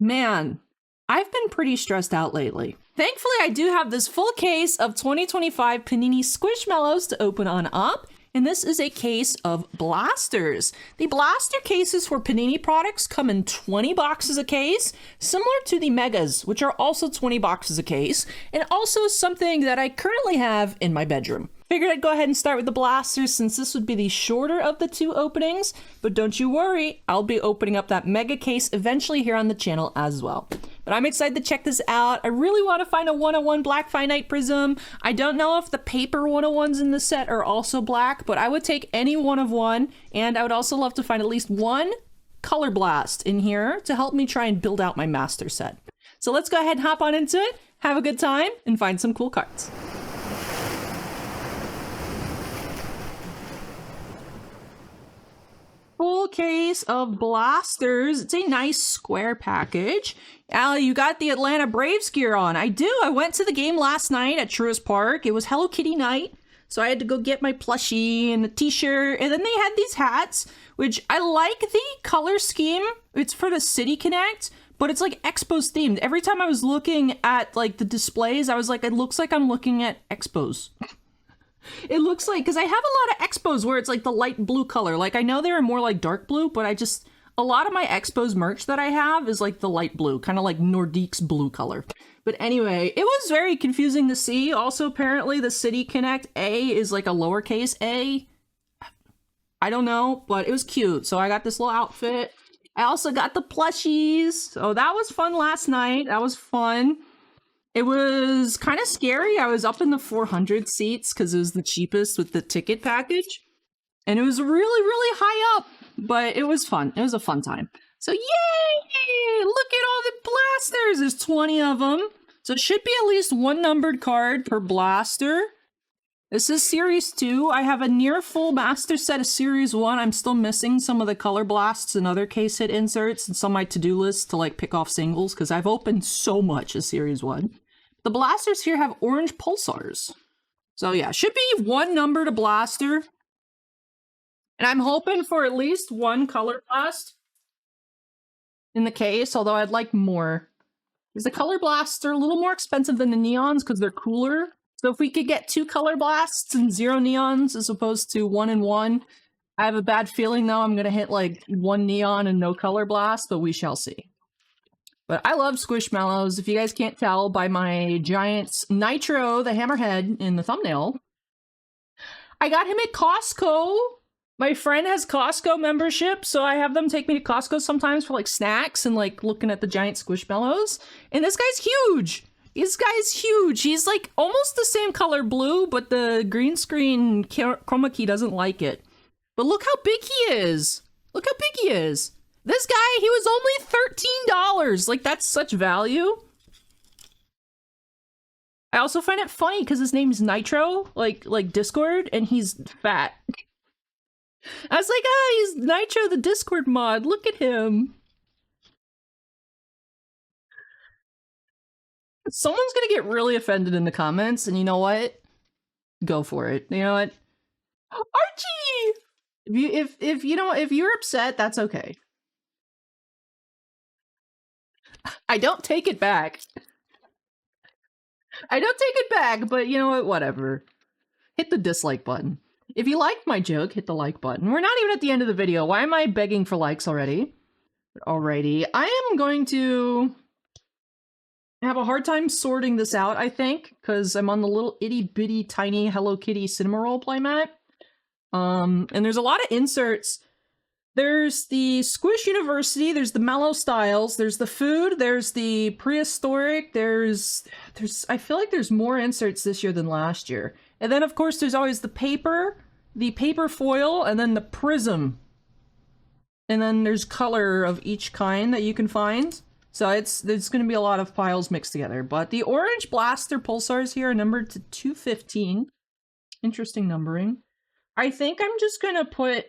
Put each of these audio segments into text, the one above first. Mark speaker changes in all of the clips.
Speaker 1: Man, I've been pretty stressed out lately. Thankfully, I do have this full case of 2025 Panini Squishmallows to open on up, and this is a case of blasters. The blaster cases for Panini products come in 20 boxes a case, similar to the Megas, which are also 20 boxes a case, and also something that I currently have in my bedroom. Figured I'd go ahead and start with the blasters since this would be the shorter of the two openings, but don't you worry, I'll be opening up that mega case eventually here on the channel as well. But I'm excited to check this out. I really want to find a 101 black finite prism. I don't know if the paper 101s in the set are also black, but I would take any one of one, and I would also love to find at least one color blast in here to help me try and build out my master set. So let's go ahead and hop on into it, have a good time, and find some cool cards. Full case of blasters. It's a nice square package. Allie, you got the Atlanta Braves gear on. I do. I went to the game last night at Truist Park. It was Hello Kitty night, so I had to go get my plushie and a t-shirt, and then they had these hats, which I like the color scheme. It's for the City Connect, but it's like Expos themed. Every time I was looking at like the displays, I was like, it looks like I'm looking at Expos. It looks like, because I have a lot of Expos where it's like the light blue color. Like, I know they were more like dark blue, but a lot of my Expos merch that I have is like the light blue, kind of like Nordique's blue color. But anyway, it was very confusing to see. Also, apparently the City Connect A is like a lowercase a. I don't know, but it was cute. So I got this little outfit. I also got the plushies. So that was fun last night. That was fun. It was kind of scary. I was up in the 400 seats because it was the cheapest with the ticket package. And it was really, really high up, but it was fun. It was a fun time. So yay! Look at all the blasters. There's 20 of them. So it should be at least one numbered card per blaster. This is Series 2. I have a near full master set of Series 1. I'm still missing some of the color blasts and other case hit inserts and some of my to-do lists to like pick off singles because I've opened so much of Series 1. The blasters here have orange pulsars. So yeah, should be one number to blaster. And I'm hoping for at least one color blast in the case, although I'd like more. Because the color blasts are a little more expensive than the neons because they're cooler. So if we could get 2 color blasts and 0 neons as opposed to 1 and 1. I have a bad feeling though I'm going to hit like 1 neon and no color blast, but we shall see. But I love Squishmallows. If you guys can't tell by my giant Nitro, the hammerhead in the thumbnail. I got him at Costco. My friend has Costco membership, so I have them take me to Costco sometimes for like snacks and like looking at the giant Squishmallows. And this guy's huge. This guy's huge. He's like almost the same color blue, but the green screen chroma key doesn't like it. But look how big he is. Look how big he is. This guy, he was only $13. Like, that's such value. I also find it funny because his name is Nitro, like Discord, and he's fat. I was like, he's Nitro, the Discord mod. Look at him. Someone's gonna get really offended in the comments, and you know what? Go for it. You know what? Archie! If you're upset, that's okay. I don't take it back. I don't take it back, but you know what? Whatever. Hit the dislike button. If you liked my joke, hit the like button. We're not even at the end of the video. Why am I begging for likes already? Alrighty. I am going to have a hard time sorting this out, I think, because I'm on the little itty-bitty tiny Hello Kitty cinema roll playmat. And there's a lot of inserts. There's the Squish University, there's the Mellow Styles, there's the food, there's the prehistoric, there's I feel like there's more inserts this year than last year. And then of course there's always the paper foil, and then the prism. And then there's color of each kind that you can find. So there's going to be a lot of piles mixed together. But the orange blaster pulsars here are numbered to 215. Interesting numbering. I think I'm just going to put...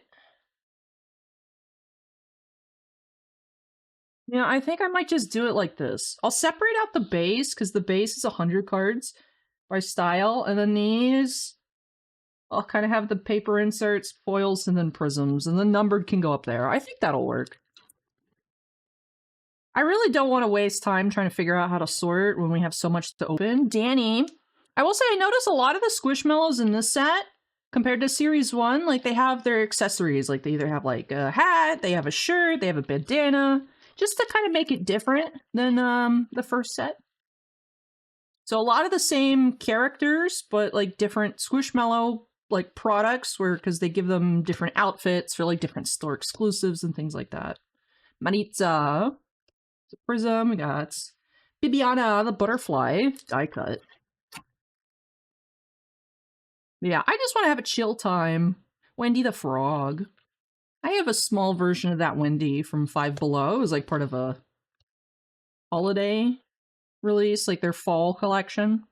Speaker 1: Yeah, I think I might just do it like this. I'll separate out the base, because the base is 100 cards by style, and then these, I'll kind of have the paper inserts, foils, and then prisms, and then numbered can go up there. I think that'll work. I really don't want to waste time trying to figure out how to sort when we have so much to open. Danny. I will say I notice a lot of the Squishmallows in this set, compared to Series 1, like they have their accessories. Like they either have like a hat, they have a shirt, they have a bandana, just to kind of make it different than the first set. So a lot of the same characters, but like different Squishmallow like products, where because they give them different outfits for like different store exclusives and things like that. Maritza, the Prism, we got Bibiana, the butterfly, die cut. Yeah, I just want to have a chill time. Wendy the frog. I have a small version of that Wendy from Five Below. It was like part of a holiday release, like their fall collection.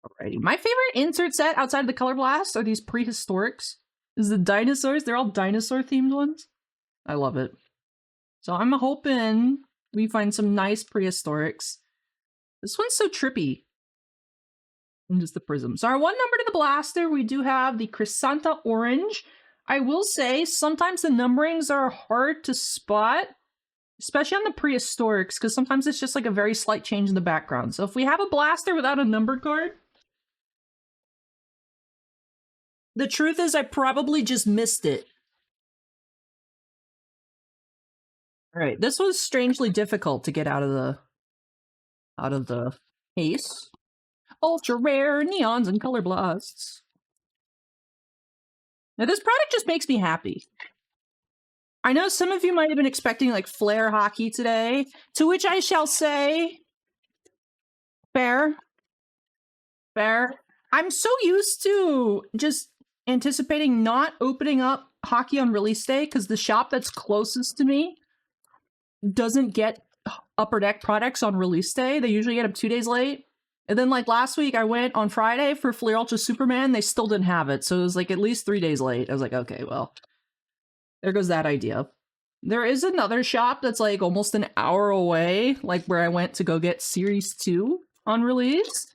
Speaker 1: Alrighty. My favorite insert set outside of the Color Blast are these prehistorics. Is the dinosaurs. They're all dinosaur themed ones. I love it. So I'm hoping we find some nice prehistorics. This one's so trippy. And just the prism. So our one number to the blaster, we do have the Chrysantha Orange. I will say, sometimes the numberings are hard to spot, especially on the prehistorics, because sometimes it's just like a very slight change in the background. So if we have a blaster without a numbered card, the truth is I probably just missed it. Alright, this was strangely difficult to get out of the case. Ultra rare neons and color blasts. Now this product just makes me happy. I know some of you might have been expecting like flare hockey today, to which I shall say, fair. Fair. I'm so used to just anticipating not opening up hockey on release day because the shop that's closest to me doesn't get Upper Deck products on release day. They usually get them 2 days late. And then like last week I went on Friday for Fleer Ultra Superman. They still didn't have it. So it was like at least 3 days late. I was like, okay, well, there goes that idea. There is another shop that's like almost an hour away, like where I went to go get Series 2 on release.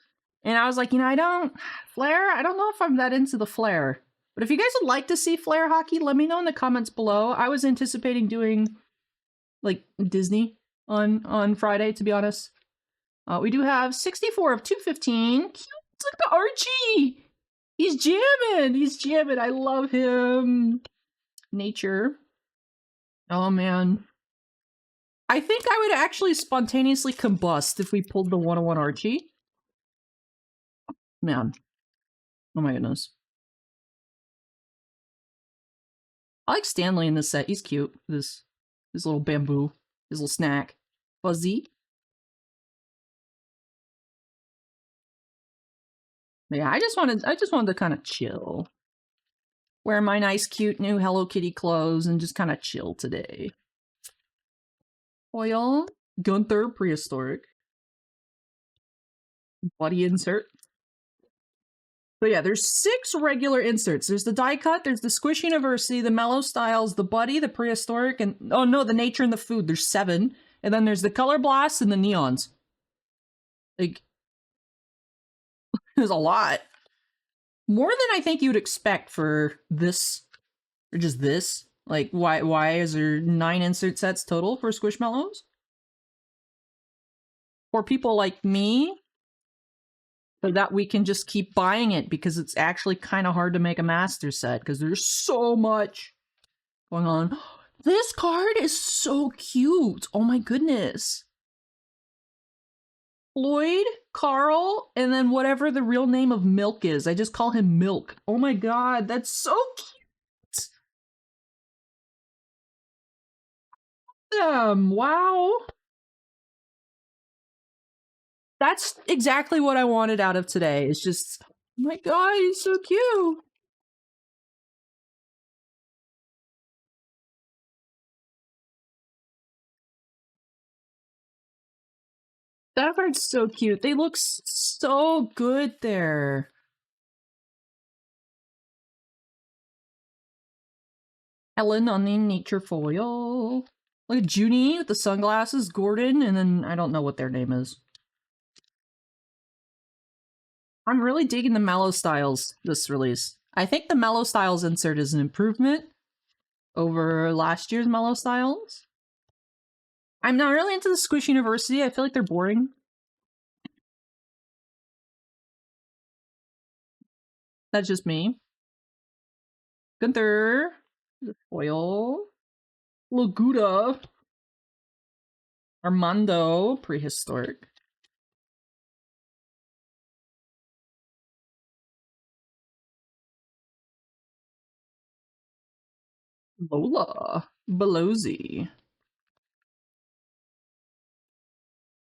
Speaker 1: And I was like, you know, I don't know if I'm that into the Flare. But if you guys would like to see Flare hockey, let me know in the comments below. I was anticipating doing like Disney on Friday, to be honest. We do have 64 of 215. Cute, look at Archie! He's jamming! He's jamming! I love him! Nature. Oh, man. I think I would actually spontaneously combust if we pulled the 101 Archie. Man. Oh my goodness. I like Stanley in this set. He's cute. This little bamboo. His little snack. Fuzzy. Yeah, I just wanted to kind of chill. Wear my nice, cute new Hello Kitty clothes and just kind of chill today. Foil. Gunther, prehistoric. Body insert. So yeah, there's 6 regular inserts. There's the die cut, there's the Squish University, the Mellow Styles, the Buddy, the prehistoric, and oh no, the Nature and the Food. There's 7. And then there's the Color Blasts and the Neons. Like, there's a lot. More than I think you'd expect for this, or just this. Like, why is there 9 insert sets total for Squishmallows? For people like me, so that we can just keep buying it because it's actually kind of hard to make a master set because there's so much going on. This card is so cute. Oh my goodness. Floyd, Carl, and then whatever the real name of Milk is. I just call him Milk. Oh my god, that's so cute. Wow. That's exactly what I wanted out of today. It's just, oh my god, he's so cute. That part's so cute. They look so good there. Ellen on the nature foil. Look at Junie with the sunglasses, Gordon, and then I don't know what their name is. I'm really digging the Mellow Styles this release. I think the Mellow Styles insert is an improvement over last year's Mellow Styles. I'm not really into the Squish University. I feel like they're boring. That's just me. Gunther. Foil. Laguda. Armando. Prehistoric. Lola. Belozy.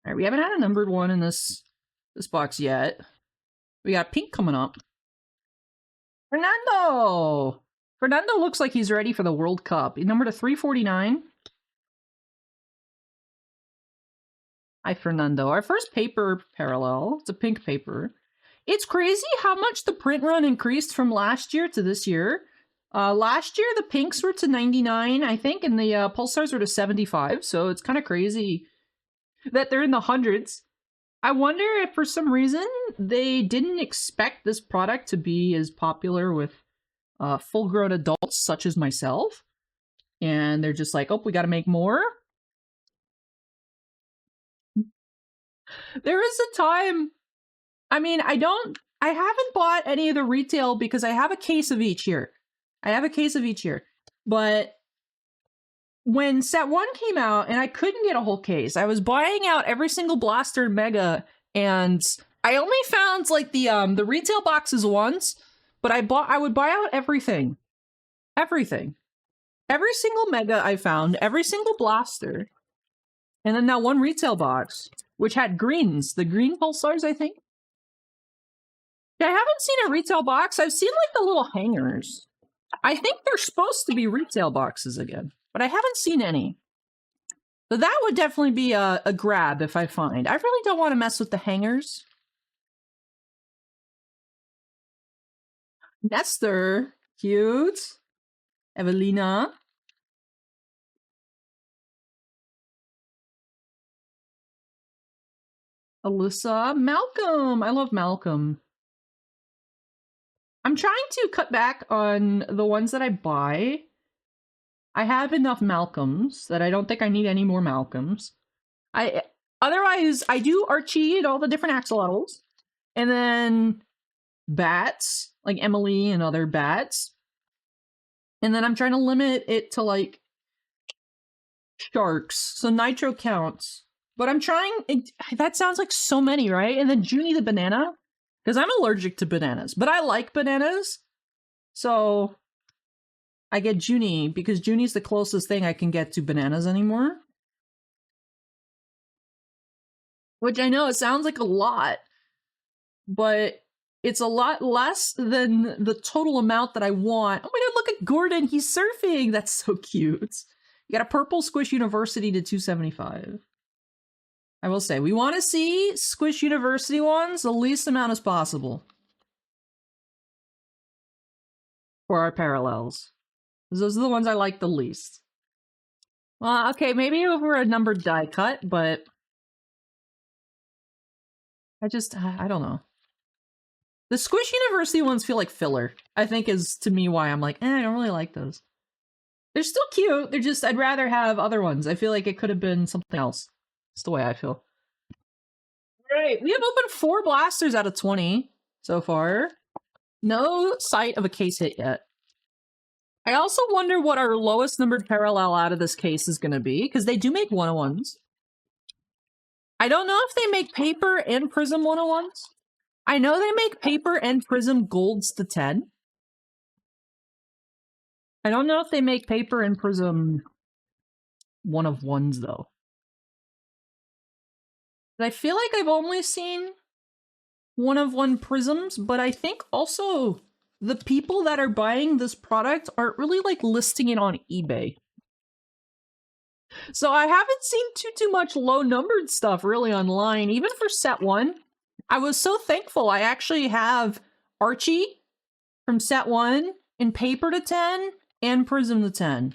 Speaker 1: Alright, we haven't had a numbered one in this box yet. We got pink coming up. Fernando! Fernando looks like he's ready for the World Cup. He numbered to 349. Hi, Fernando. Our first paper parallel. It's a pink paper. It's crazy how much the print run increased from last year to this year. Last year, the pinks were to 99, I think, and the pulsars were to 75, so it's kind of crazy that they're in the hundreds. I wonder if for some reason they didn't expect this product to be as popular with full-grown adults such as myself. And they're just like, oh, we gotta make more. There is a time, I mean, I haven't bought any of the retail because I have a case of each here. But when set 1 came out and I couldn't get a whole case, I was buying out every single Blaster Mega, and I only found like the retail boxes once, but I would buy out everything. Every single Mega I found, every single Blaster. And then that one retail box, which had greens, the green pulsars, I think. I haven't seen a retail box. I've seen like the little hangers. I think they're supposed to be retail boxes again, but I haven't seen any. So that would definitely be a grab if I find. I really don't want to mess with the hangers. Nestor, cute. Evelina. Alyssa. Malcolm. I love Malcolm. I'm trying to cut back on the ones that I buy. I have enough Malcolms that I don't think I need any more Malcolms. Otherwise, I do Archie and all the different axolotls. And then bats, like Emily and other bats. And then I'm trying to limit it to like sharks. So Nitro counts. But I'm trying, that sounds like so many, right? And then Junie the banana. Because I'm allergic to bananas, but I like bananas. So I get Junie because Junie's the closest thing I can get to bananas anymore. Which I know it sounds like a lot, but it's a lot less than the total amount that I want. Oh my god, look at Gordon, he's surfing! That's so cute. You got a purple Squish University to 275. I will say, we want to see Squish University ones the least amount as possible. For our parallels. Those are the ones I like the least. Well, okay, maybe over a numbered die cut, but I don't know. The Squish University ones feel like filler, I think is, to me, why I'm like, I don't really like those. They're still cute, they're just, I'd rather have other ones. I feel like it could have been something else. That's the way I feel. Alright, we have opened 4 blasters out of 20 so far. No sight of a case hit yet. I also wonder what our lowest numbered parallel out of this case is going to be, because they do make 101s. I don't know if they make paper and prism 101s. I know they make paper and prism golds to 10. I don't know if they make paper and prism 1-of-1s, though. I feel like I've only seen 1-of-1 prisms, but I think also the people that are buying this product aren't really like listing it on eBay. So I haven't seen too much low numbered stuff really online, even for set 1. I was so thankful I actually have Archie from set 1 in paper to 10 and prism to 10.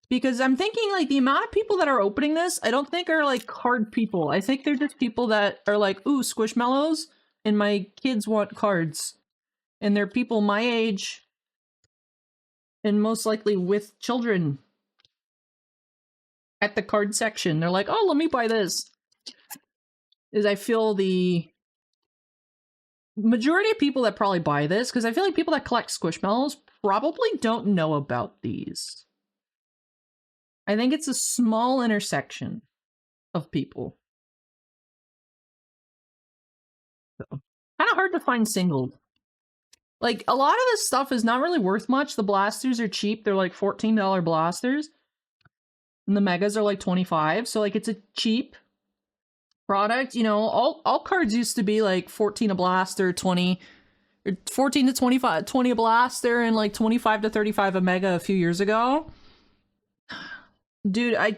Speaker 1: Because I'm thinking, like, the amount of people that are opening this, I don't think are, like, card people. I think they're just people that are like, ooh, Squishmallows, and my kids want cards. And they're people my age, and most likely with children. at the card section. They're like, oh, let me buy this. Is I feel the majority of people that probably buy this, because I feel like people that collect Squishmallows probably don't know about these. I think it's a small intersection of people. So, kind of hard to find singled. Like, a lot of this stuff is not really worth much. The blasters are cheap. They're like $14 blasters. And the megas are like 25. So, like, it's a cheap product. You know, all cards used to be like 14 a blaster, 20... 14 to 25, 20 a blaster, and like 25 to 35 a mega a few years ago. Dude, I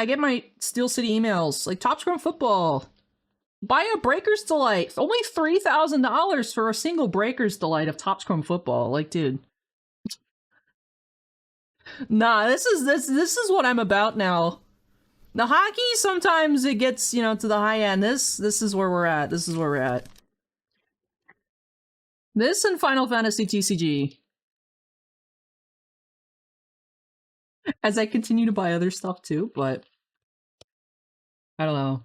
Speaker 1: get my Steel City emails, like, Top Scrum Football. Buy a Breaker's Delight. Only $3,000 for a single Breaker's Delight of Top Scrum Football. Like, dude. Nah, this is what I'm about now. The hockey, sometimes it gets, you know, to the high end. This is where we're at. This is where we're at. This and Final Fantasy TCG. As I continue to buy other stuff too, but I don't know.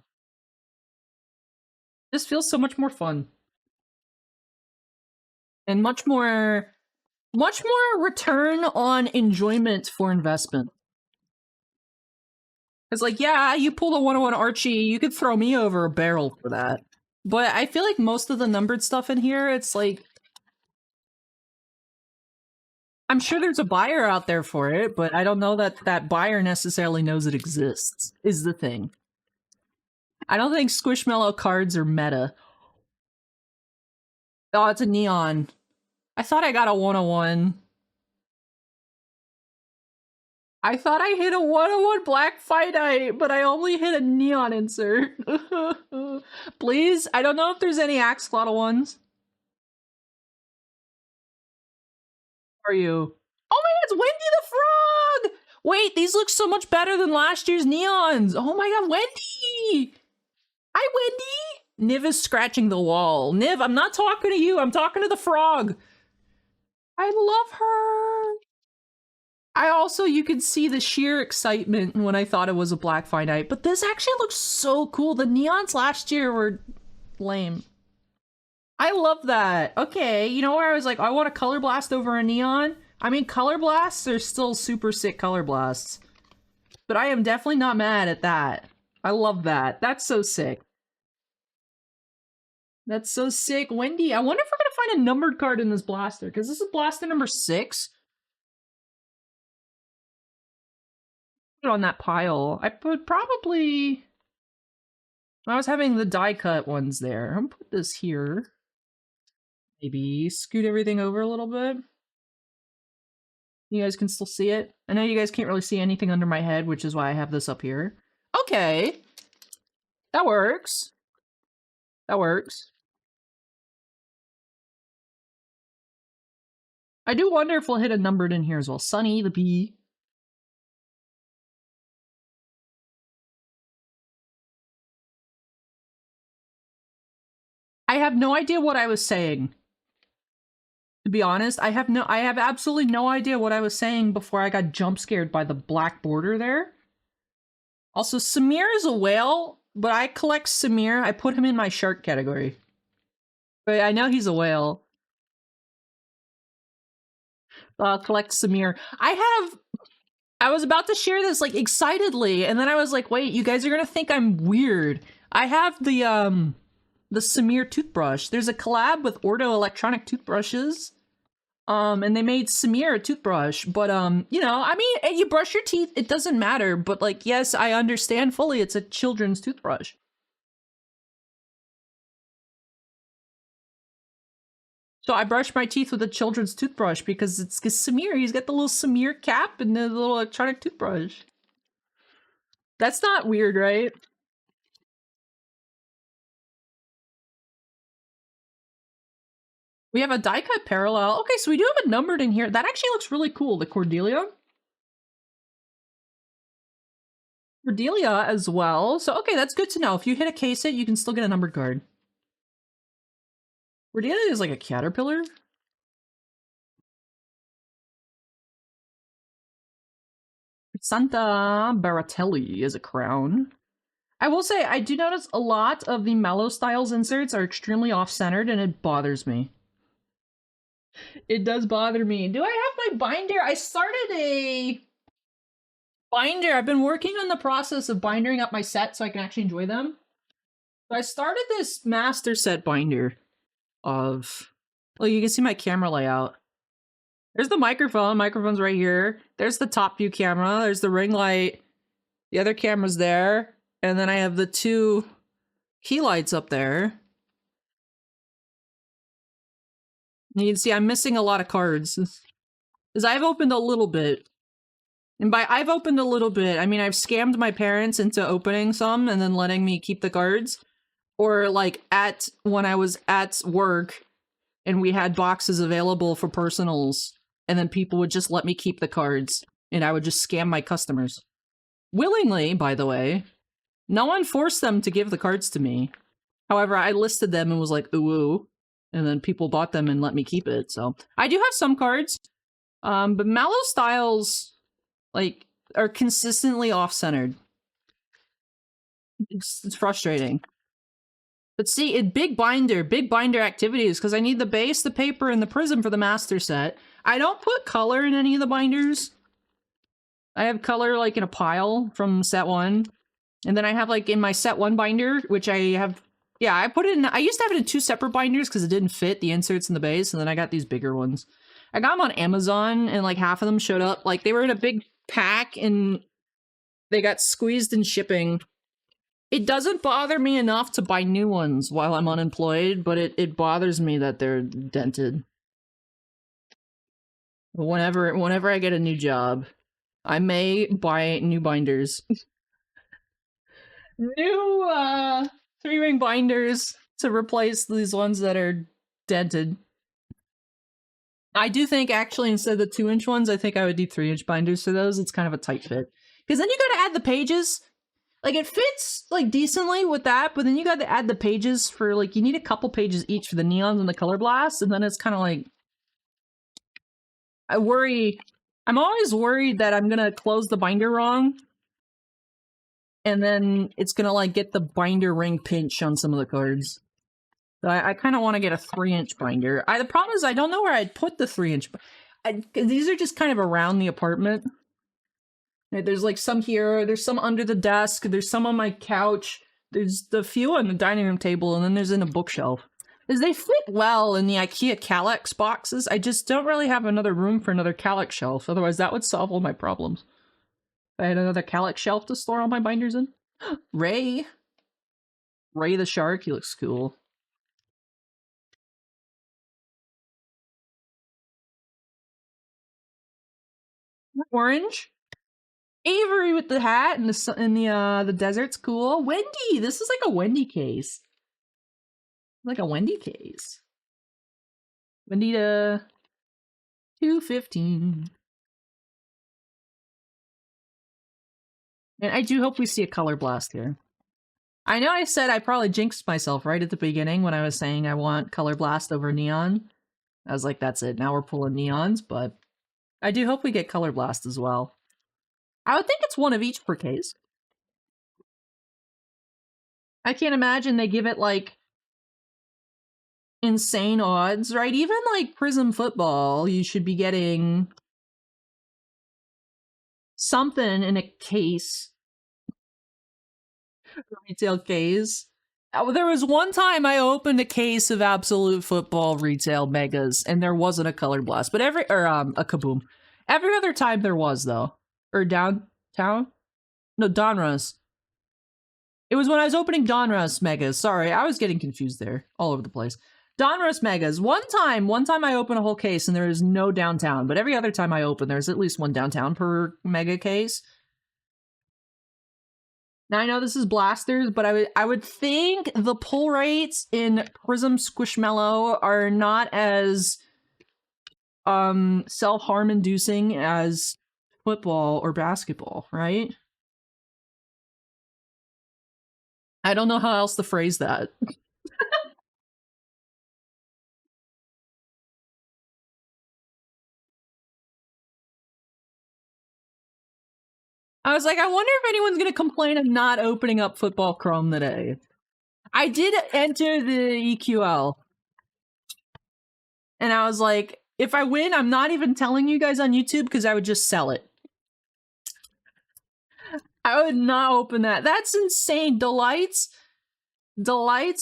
Speaker 1: This feels so much more fun. And much more return on enjoyment for investment. It's like, yeah, you pulled a 101 Archie, you could throw me over a barrel for that. But I feel like most of the numbered stuff in here, it's like, I'm sure there's a buyer out there for it, but I don't know that that buyer necessarily knows it exists, is the thing. I don't think Squishmallow cards are meta. Oh, it's a neon. I thought I got a 101. I thought I hit a 101 black finite, but I only hit a neon insert. Please? I don't know if there's any Axolotl ones. Are you? Oh my god, it's Wendy the Frog! Wait, these look so much better than last year's neons. Oh my god, Wendy! Hi, Wendy! Niv is scratching the wall. Niv, I'm not talking to you. I'm talking to the frog. I love her. I also, you could see the sheer excitement when I thought it was a black finite, but this actually looks so cool. The neons last year were lame. I love that. Okay, you know where I was like, I want a color blast over a neon? I mean, color blasts are still super sick color blasts. But I am definitely not mad at that. I love that. That's so sick. That's so sick. Wendy, I wonder if we're gonna find a numbered card in this blaster, because this is blaster number 6. Put it on that pile. I would probably... I was having the die cut ones there. I'm gonna put this here. Maybe scoot everything over a little bit. You guys can still see it. I know you guys can't really see anything under my head, which is why I have this up here. Okay. That works. That works. I do wonder if we'll hit a numbered in here as well. Sunny the bee. I have no idea what I was saying. To be honest, I have absolutely no idea what I was saying before I got jump scared by the black border there. Also, Samir is a whale, but I collect Samir. I put him in my shark category. But I know he's a whale. Collect Samir. I was about to share this, like, excitedly, and then I was like, wait, you guys are gonna think I'm weird. I have the Samir toothbrush. There's a collab with Ordo Electronic Toothbrushes. And they made Samir a toothbrush, but, you know, I mean, you brush your teeth, it doesn't matter, but, like, yes, I understand fully it's a children's toothbrush. So I brush my teeth with a children's toothbrush because it's Samir. He's got the little Samir cap and the little electronic toothbrush. That's not weird, right? We have a die cut parallel. Okay, so we do have a numbered in here. That actually looks really cool, the Cordelia. Cordelia as well. So, okay, that's good to know. If you hit a case hit, you can still get a numbered card. Cordelia is like a caterpillar. Santa Baratelli is a crown. I will say, I do notice a lot of the Mallow Styles inserts are extremely off-centered, and it bothers me. It does bother me. Do I have my binder? I started a binder. I've been working on the process of bindering up my set so I can actually enjoy them. So I started this master set binder of... Well, you can see my camera layout. There's the microphone. Microphone's right here. There's the top view camera. There's the ring light. The other camera's there. And then I have the two key lights up there. You can see I'm missing a lot of cards. Because I've opened a little bit. And by I've opened a little bit, I mean I've scammed my parents into opening some and then letting me keep the cards. Or like when I was at work and we had boxes available for personals, and then people would just let me keep the cards and I would just scam my customers. Willingly, by the way. No one forced them to give the cards to me. However, I listed them and was like, ooh, and then people bought them and let me keep it. So I do have some cards, but Mallow Styles like are consistently off-centered. It's frustrating. But see, big binder activities because I need the base, the paper, and the prism for the master set. I don't put color in any of the binders. I have color like in a pile from set 1. And then I have like in my set 1 binder, which I have, yeah, I put it in, I used to have it in 2 separate binders because it didn't fit the inserts in the base, and then I got these bigger ones. I got them on Amazon, and like half of them showed up, like they were in a big pack, and they got squeezed in shipping. It doesn't bother me enough to buy new ones while I'm unemployed, but it bothers me that they're dented. Whenever I get a new job, I may buy new binders. New 3-ring binders to replace these ones that are dented. I do think actually instead of the 2-inch ones, I think I would do 3-inch binders for those. It's kind of a tight fit. Because then you gotta add the pages. Like it fits like decently with that, but then you gotta add the pages for like, you need a couple pages each for the neons and the color blasts, and then it's kind of like, I'm always worried that I'm gonna close the binder wrong. And then it's gonna like get the binder ring pinch on some of the cards. So I kind of want to get a 3-inch binder. The problem is I don't know where I'd put the 3-inch. These are just kind of around the apartment. There's like some here, there's some under the desk, there's some on my couch, there's the few on the dining room table, and then there's in a bookshelf. Because they fit well in the IKEA Kallax boxes, I just don't really have another room for another Kallax shelf, otherwise that would solve all my problems. If I had another Kallax shelf to store all my binders in. Ray! Ray the shark, he looks cool. Orange. Avery with the hat and the desert's cool. Wendy, this is like a Wendy case. Like a Wendy case. Wendy to 215. And I do hope we see a color blast here. I know I said I probably jinxed myself right at the beginning when I was saying I want color blast over neon. I was like, that's it. Now we're pulling neons, but I do hope we get color blast as well. I would think it's one of each per case. I can't imagine they give it like insane odds, right? Even like Prism Football, you should be getting something in a case. Retail case. There was one time I opened a case of Absolute Football retail megas, and there wasn't a color blast, but a kaboom. Every other time there was though. Or downtown? No, Donruss. It was when I was opening Donruss megas. Sorry, I was getting confused there. All over the place. Donruss megas. One time I opened a whole case and there is no downtown, but every other time I open, there's at least one downtown per mega case. Now I know this is blasters, but I would think the pull rates in Prism Squishmallow are not as self-harm inducing as football or basketball, right? I don't know how else to phrase that. I was like, I wonder if anyone's going to complain of not opening up Football Chrome today. I did enter the EQL. And I was like, if I win, I'm not even telling you guys on YouTube because I would just sell it. I would not open that. That's insane. Delights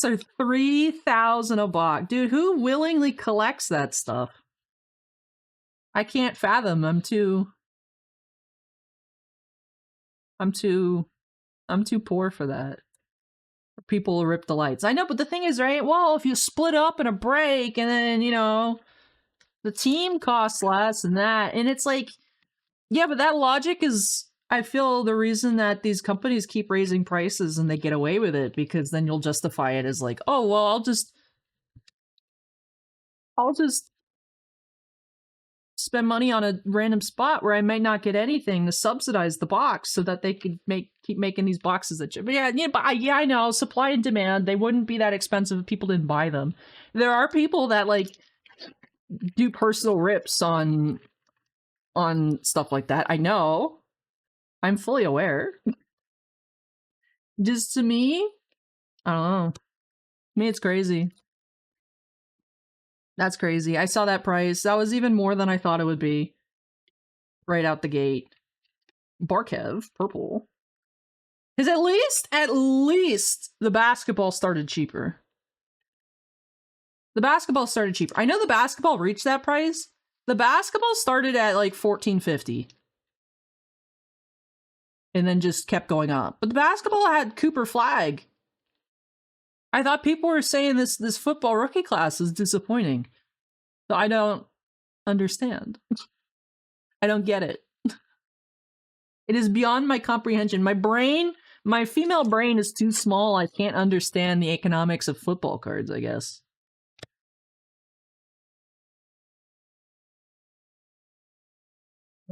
Speaker 1: are 3,000 a box. Dude, who willingly collects that stuff? I can't fathom. I'm too poor for that. People will rip Delights. I know, but the thing is, right? Well, if you split up in a break and then, you know, the team costs less and that, and it's like, yeah, but that logic is, I feel, the reason that these companies keep raising prices and they get away with it, because then you'll justify it as like, oh, well, I'll just spend money on a random spot where I might not get anything to subsidize the box so that they could keep making these boxes that. But yeah, I know, supply and demand. They wouldn't be that expensive if people didn't buy them. There are people that like do personal rips on stuff like that. I know. I'm fully aware. Just to me, I don't know. To me, it's crazy. That's crazy. I saw that price. That was even more than I thought it would be. Right out the gate. Barkev, purple. Because at least the basketball started cheaper. The basketball started cheaper. I know the basketball reached that price. The basketball started at like $14.50. And then just kept going up. But the basketball had Cooper Flag. I thought people were saying this football rookie class is disappointing. So I don't understand. I don't get it. It is beyond my comprehension. My female brain is too small. I can't understand the economics of football cards, I guess.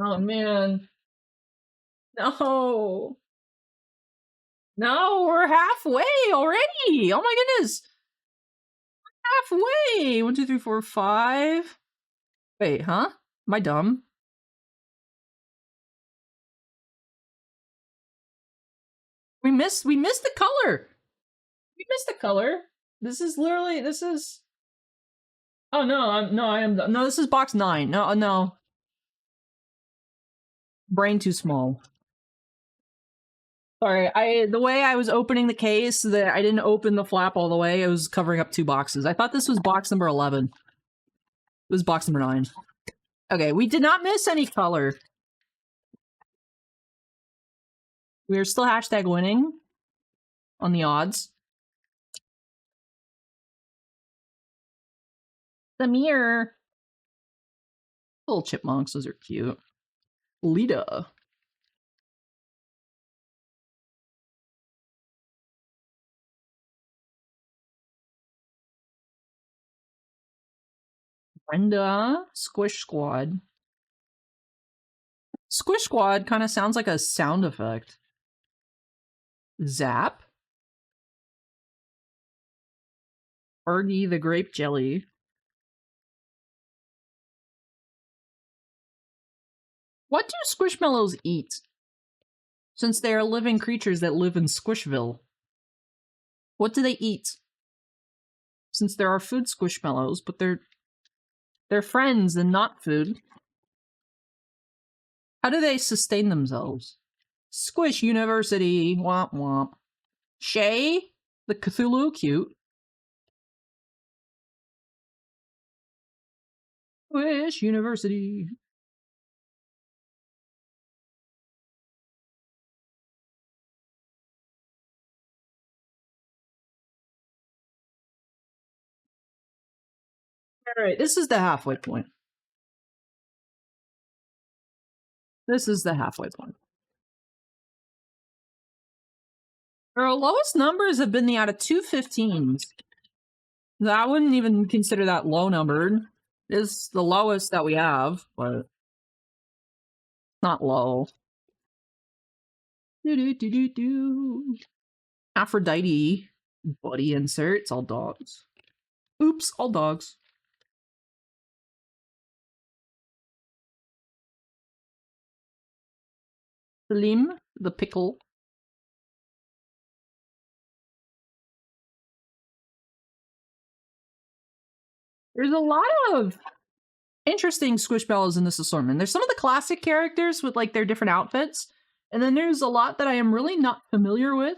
Speaker 1: Oh, man. No. No, we're halfway already. Oh, my goodness. Halfway. 1, 2, 3, 4, 5. Wait, huh? Am I dumb? We missed the color. We missed the color. This is. Oh no, this is box 9. No. Brain too small. Sorry, the way I was opening the case, that I didn't open the flap all the way. It was covering up 2 boxes. I thought this was box number 11. It was box number 9. Okay, we did not miss any color. We are still hashtag winning on the odds. The mirror. Little chipmunks, those are cute. Lita. Brenda. Squish Squad. Squish Squad kind of sounds like a sound effect. Zap. Fergie the Grape Jelly. What do Squishmallows eat? Since they are living creatures that live in Squishville. What do they eat? Since there are food Squishmallows, but they're friends and not food. How do they sustain themselves? Squish University. Womp womp. Shay? The Cthulhu? Cute. Squish University. Alright, this is the halfway point. This is the halfway point. Our lowest numbers have been the out of 215s. I wouldn't even consider that low numbered. It's the lowest that we have, but not low. Do. Aphrodite. Buddy inserts, all dogs. Oops, all dogs. Slim the pickle. There's a lot of interesting Squishmallows in this assortment. There's some of the classic characters with like their different outfits, and then there's a lot that I am really not familiar with.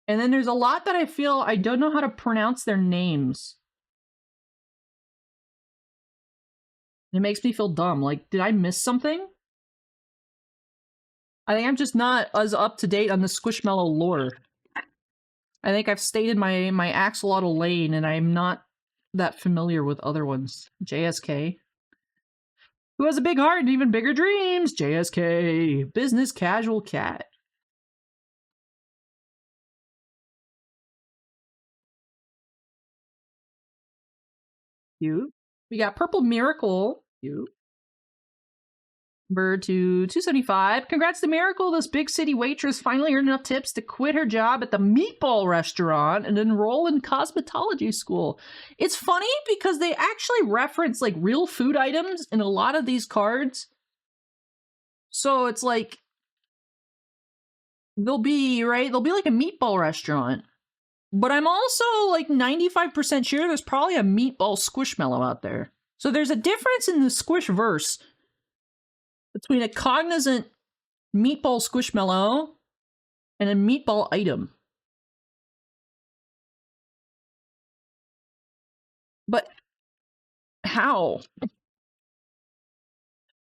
Speaker 1: And then there's a lot that I feel I don't know how to pronounce their names. It makes me feel dumb. Like, did I miss something? I think I'm just not as up to date on the Squishmallow lore. I think I've stayed in my Axolotl lane, and I'm not that familiar with other ones. JSK. Who has a big heart and even bigger dreams? JSK. Business casual cat. Cute. We got Purple Miracle. Cute. Number 275. Congrats to Miracle. This big city waitress finally earned enough tips to quit her job at the meatball restaurant and enroll in cosmetology school. It's funny because they actually reference like real food items in a lot of these cards. So it's like they'll be like a meatball restaurant. But I'm also like 95% sure there's probably a meatball squishmallow out there. So there's a difference in the squishverse between a cognizant meatball squishmallow and a meatball item. But how?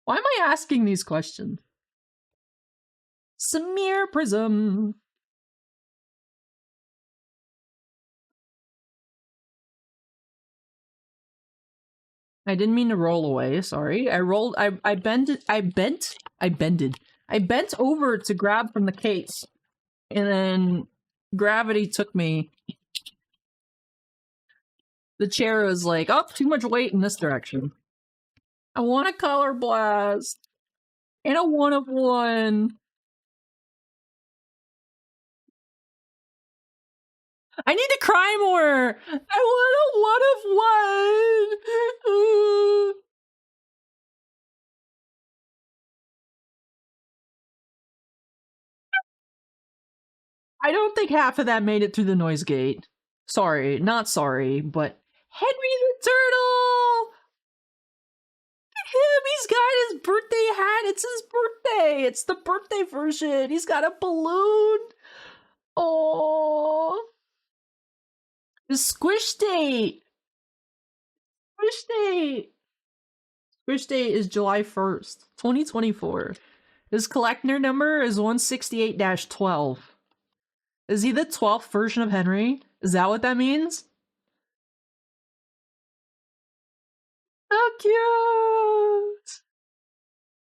Speaker 1: Why am I asking these questions? Samir Prism. I didn't mean to roll away, sorry. I bent over to grab from the case. And then gravity took me. The chair was like, oh, too much weight in this direction. I want a color blast. And a 1 of 1. I need to cry more. I want a 1 of 1. I don't think half of that made it through the noise gate. Sorry, not sorry, but Henry the Turtle! Him, he's got his birthday hat. It's his birthday. It's the birthday version. He's got a balloon. Oh, the squish date. Squish date. Squish date is July 1st, 2024. His collector number is 168-12. Is he the 12th version of Henry? Is that what that means? So cute!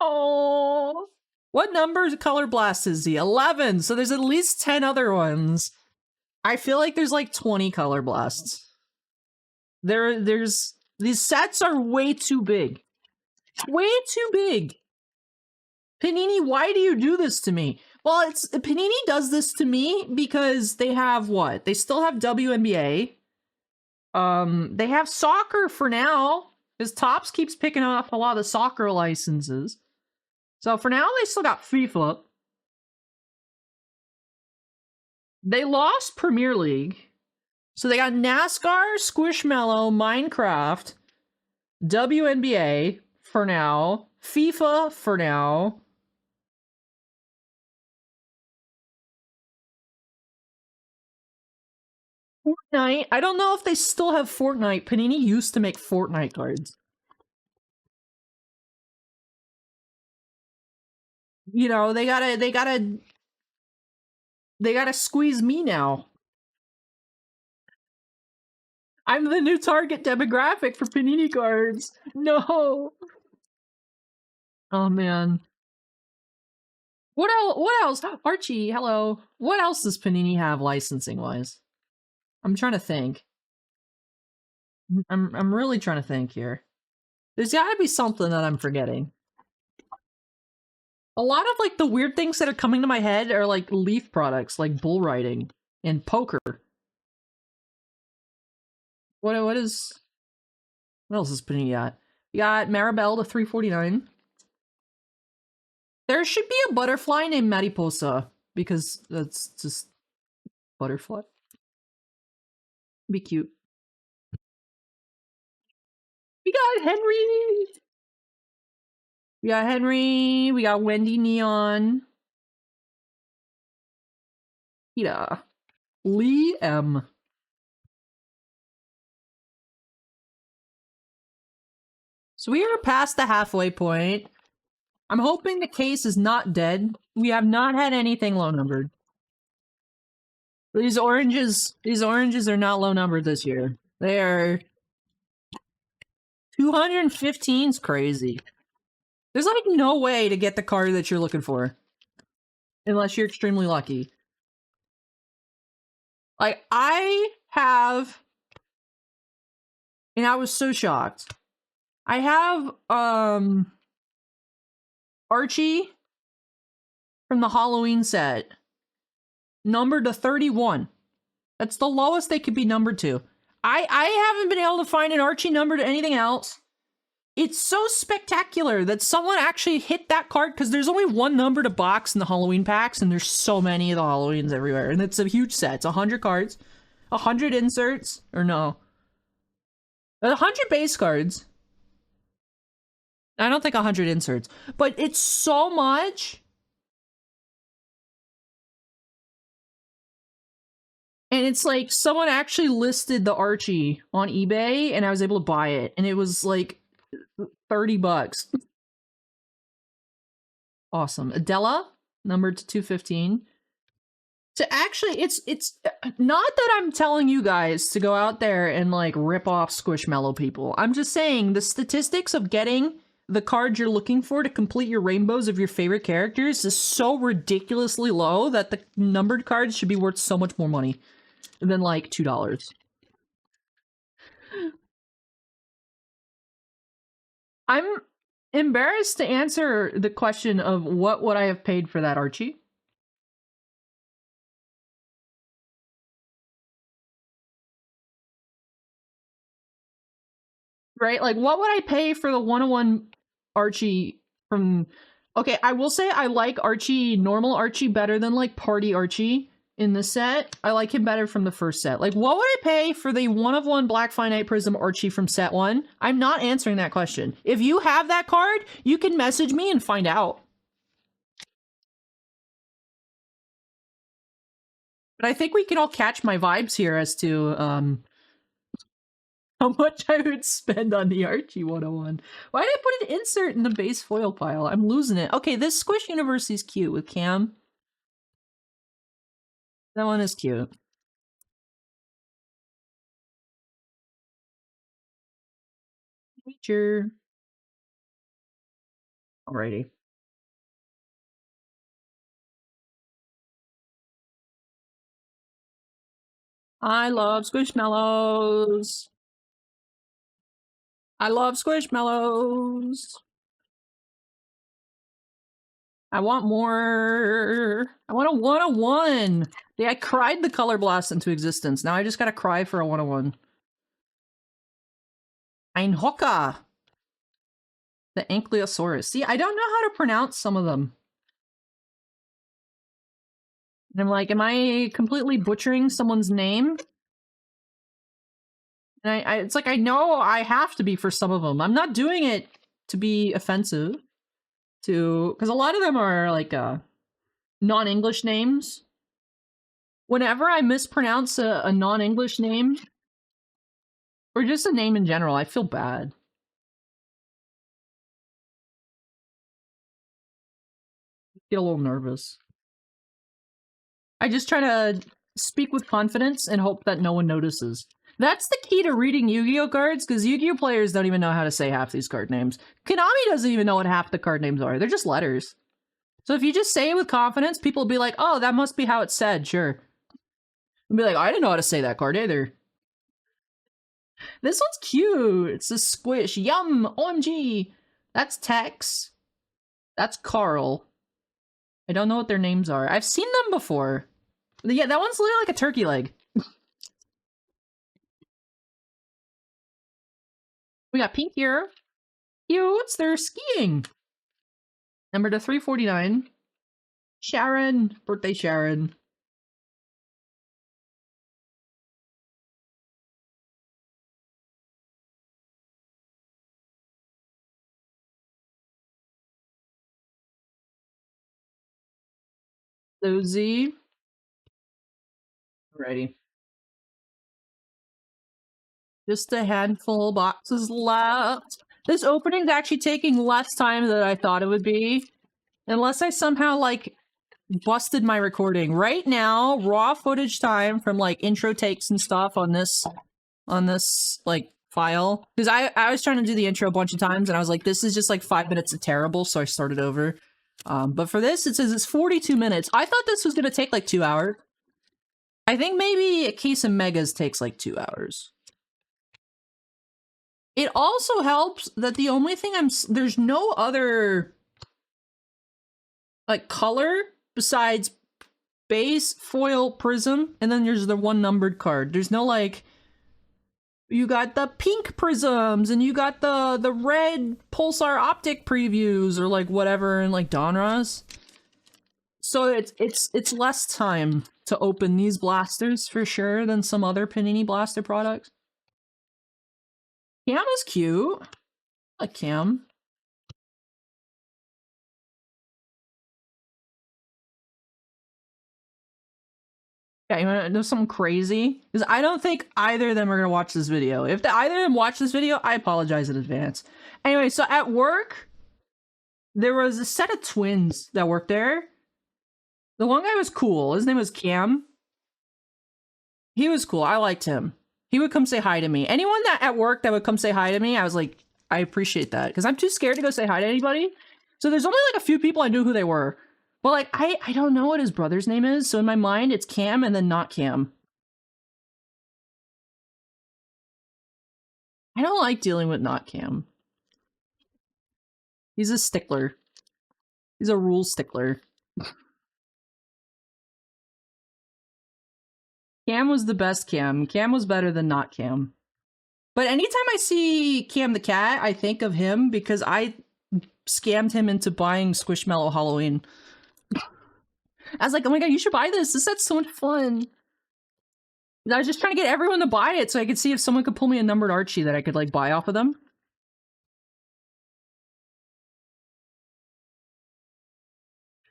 Speaker 1: Oh. What number color blast is he? 11. So there's at least 10 other ones. I feel like there's like 20 color blasts. There's these sets are way too big. Way too big. Panini, why do you do this to me? Well, it's Panini does this to me because they have what? They still have WNBA. They have soccer for now. Because Topps keeps picking up a lot of the soccer licenses. So for now, they still got FIFA. They lost Premier League. So they got NASCAR, Squishmallow, Minecraft, WNBA for now, FIFA for now. Fortnite. I don't know if they still have Fortnite. Panini used to make Fortnite cards. You know, they gotta squeeze me now. I'm the new target demographic for Panini cards. No. Oh man. What else? What else? Archie, hello. What else does Panini have licensing wise? I'm trying to think. I'm really trying to think here. There's got to be something that I'm forgetting. A lot of like the weird things that are coming to my head are like Leaf products, like bull riding and poker. What else is Panini got? You got Maribel to 349. There should be a butterfly named Mariposa, because that's just butterfly. Be cute. We got Henry! We got Henry, we got Wendy Neon. Peter. Lee M. So we are past the halfway point. I'm hoping the case is not dead. We have not had anything low numbered. These oranges are not low numbered this year. They are 215's crazy. There's like no way to get the card that you're looking for. Unless you're extremely lucky. Like, I have... And I was so shocked. I have, Archie from the Halloween set. Numbered to 31. That's the lowest they could be numbered to. I haven't been able to find an Archie number to anything else. It's so spectacular that someone actually hit that card, because there's only one number to box in the Halloween packs, and there's so many of the Halloweens everywhere. And it's a huge set. It's 100 cards. 100 inserts. Or no. 100 base cards. I don't think 100 inserts. But it's so much. And it's like, someone actually listed the Archie on eBay, and I was able to buy it. And it was like $30. Awesome. Adela, numbered to 215. To actually, it's not that I'm telling you guys to go out there and like rip off Squishmallow people. I'm just saying the statistics of getting the cards you're looking for to complete your rainbows of your favorite characters is so ridiculously low that the numbered cards should be worth so much more money than like $2. I'm embarrassed to answer the question of what would I have paid for that Archie. Right? Like, what would I pay for the 101 Archie from... Okay, I will say I like Archie, normal Archie, better than, like, Party Archie in the set. I like him better from the first set. Like, what would I pay for the 1/1 Black Finite Prism Archie from set 1? I'm not answering that question. If you have that card, you can message me and find out. But I think we can all catch my vibes here as to, how much I would spend on the Archie 101. Why did I put an insert in the base foil pile? I'm losing it. Okay, this Squish Universe is cute with Cam. That one is cute. Feature. Alrighty. I love Squishmallows. I love Squishmallows. I want more. I want a 101. Yeah, I cried the Color Blast into existence. Now I just gotta cry for a 101. Ein Hoka. The Ankylosaurus. See, I don't know how to pronounce some of them. And I'm like, am I completely butchering someone's name? And it's like, I know I have to be for some of them. I'm not doing it to be offensive to, because a lot of them are like non-English names. Whenever I mispronounce a non-English name, or just a name in general, I feel bad. I get a little nervous. I just try to speak with confidence and hope that no one notices. That's the key to reading Yu-Gi-Oh cards, because Yu-Gi-Oh players don't even know how to say half these card names. Konami doesn't even know what half the card names are. They're just letters. So if you just say it with confidence, people will be like, oh, that must be how it's said, sure. And be like, I didn't know how to say that card either. This one's cute. It's a squish. Yum! OMG! That's Tex. That's Carl. I don't know what their names are. I've seen them before. Yeah, that one's literally like a turkey leg. We got Pink here. Cute, they're skiing. Number to 349. Sharon. Birthday Sharon. Lucy. Alrighty. Just a handful of boxes left. This opening's actually taking less time than I thought it would be. Unless I somehow, like, busted my recording. Right now, raw footage time from, like, intro takes and stuff on this, like, file. Because I was trying to do the intro a bunch of times, and I was like, this is just, like, 5 minutes of terrible, so I started over. But for this, it says it's 42 minutes. I thought this was going to take, like, 2 hours. I think maybe a case of Megas takes, like, 2 hours. It also helps that the only thing there's no other, like, color besides base, foil, prism, and then there's the one numbered card. There's no, like, you got the pink prisms, and you got the red pulsar optic previews, or, like, whatever, and, like, Donruss. So it's less time to open these blasters, for sure, than some other Panini Blaster products. Cam is cute. I like Cam. Yeah, you want to know something crazy? Because I don't think either of them are going to watch this video. If either of them watch this video, I apologize in advance. Anyway, so at work, there was a set of twins that worked there. The one guy was cool. His name was Cam. He was cool. I liked him. He would come say hi to me. Anyone that at work that would come say hi to me, I was like, I appreciate that. Because I'm too scared to go say hi to anybody. So there's only like a few people I knew who they were. But like, I don't know what his brother's name is. So in my mind, it's Cam and then not Cam. I don't like dealing with not Cam. He's a stickler. He's a rule stickler. Cam was the best Cam. Cam was better than not Cam. But anytime I see Cam the cat, I think of him because I scammed him into buying Squishmallow Halloween. I was like, oh my god, you should buy this. This set's so much fun. I was just trying to get everyone to buy it so I could see if someone could pull me a numbered Archie that I could, like, buy off of them.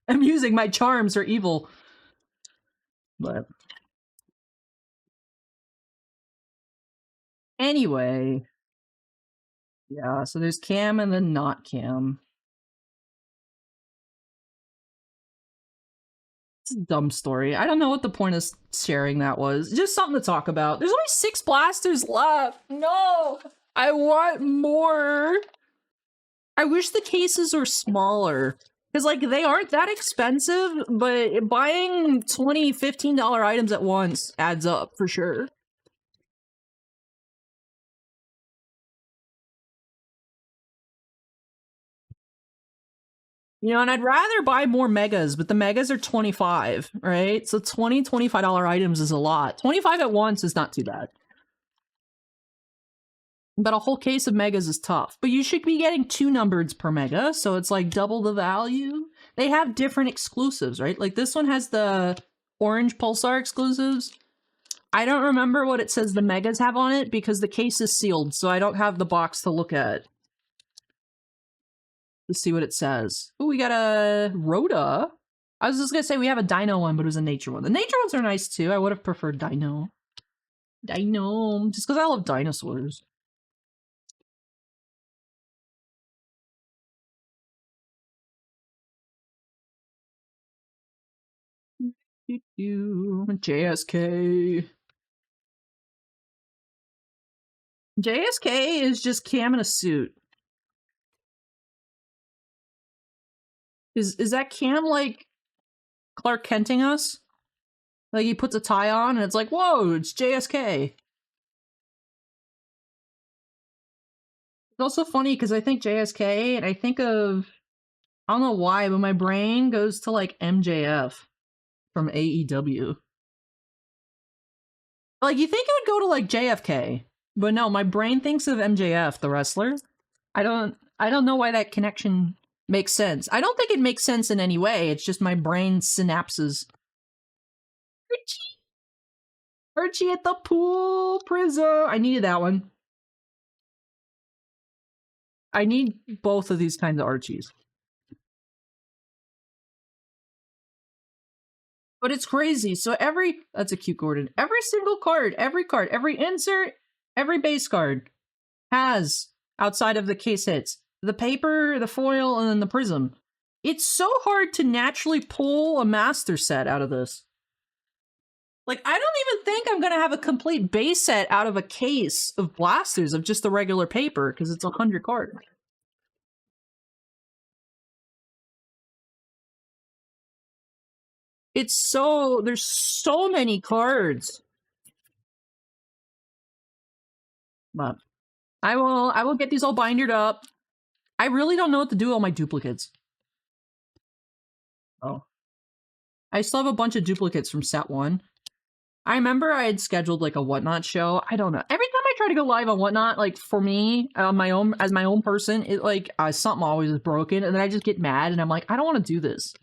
Speaker 1: I'm using my charms are evil. But anyway. Yeah, so there's Cam and then not Cam. It's a dumb story. I don't know what the point of sharing that was. Just something to talk about. There's only 6 blasters left. No! I want more! I wish the cases were smaller. Because, like, they aren't that expensive, but buying $20, $15 items at once adds up, for sure. You know, and I'd rather buy more megas, but the megas are 25, right? So $20, $25 items is a lot. 25 at once is not too bad. But a whole case of megas is tough. But you should be getting 2 numbereds per mega, so it's like double the value. They have different exclusives, right? Like this one has the orange pulsar exclusives. I don't remember what it says the megas have on it because the case is sealed, so I don't have the box to look at. Let's see what it says. Oh, we got a Rhoda. I was just gonna say we have a Dino one, but it was a nature one. The nature ones are nice too. I would have preferred Dino. Dino, just because I love dinosaurs. JSK. JSK is just Cam in a suit. Is that Cam, like, Clark Kenting us? Like, he puts a tie on, and it's like, whoa, it's JSK. It's also funny, because I think JSK, and I think of... I don't know why, but my brain goes to, like, MJF from AEW. Like, you think it would go to, like, JFK. But no, my brain thinks of MJF, the wrestler. I don't know why that connection makes sense. I don't think it makes sense in any way. It's just my brain synapses. Archie at the pool prison. I needed that one. I need both of these kinds of Archies. But it's crazy. So that's a cute Gordon. Every single card, every insert, every base card has, outside of the case hits, the paper, the foil, and then the prism. It's so hard to naturally pull a master set out of this. Like, I don't even think I'm going to have a complete base set out of a case of blasters of just the regular paper, because it's 100 cards. There's so many cards. But I will get these all bindered up. I really don't know what to do with all my duplicates. Oh. I still have a bunch of duplicates from set 1. I remember I had scheduled like a Whatnot show. I don't know. Every time I try to go live on Whatnot, like for me, on my own, as my own person, it like something always is broken, and then I just get mad, and I'm like, I don't want to do this.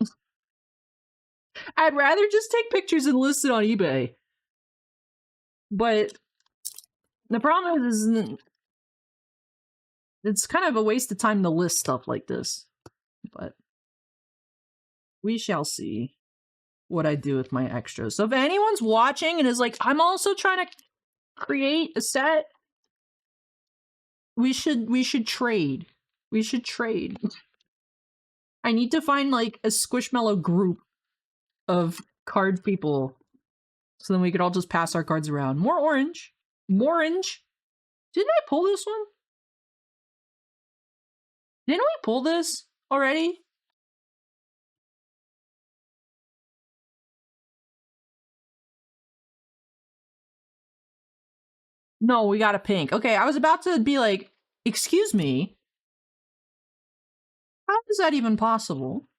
Speaker 1: I'd rather just take pictures and list it on eBay. But the problem is it's kind of a waste of time to list stuff like this. But we shall see what I do with my extras. So if anyone's watching and is like, I'm also trying to create a set, we should trade. We should trade. I need to find like a Squishmallow group of card people, so then we could all just pass our cards around. More orange. More orange. Didn't I pull this one? Didn't we pull this already? No, we got a pink. Okay, I was about to be like, excuse me? How is that even possible?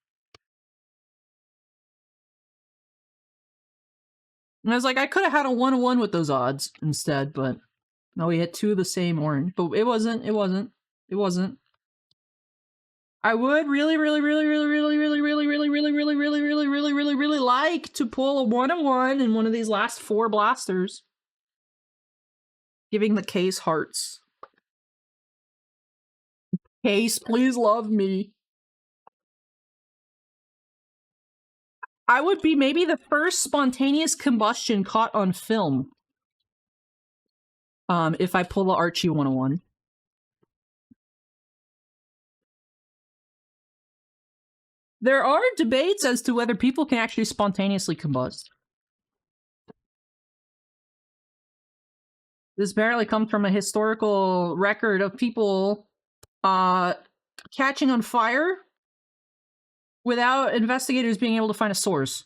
Speaker 1: And I was like, I could have had a 1-1 with those odds instead, but no, we had 2 of the same orange. But it wasn't. I would really like to pull a 1-1 in one of these last 4 blasters. Giving the case hearts. Case, please love me. I would be maybe the first spontaneous combustion caught on film. If I pull the Archie 101. There are debates as to whether people can actually spontaneously combust. This apparently comes from a historical record of people catching on fire without investigators being able to find a source.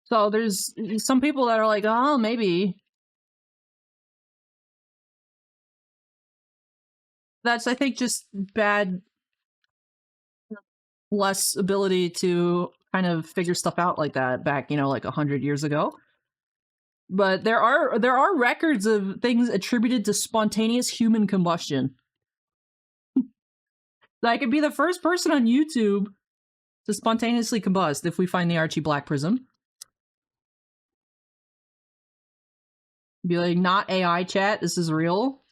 Speaker 1: So there's some people that are like, oh, maybe. That's, I think, just bad, less ability to kind of figure stuff out like that back, like 100 years ago. But there are records of things attributed to spontaneous human combustion. I could be the first person on YouTube to spontaneously combust if we find the Archie Black Prism. Be like, not AI chat, this is real.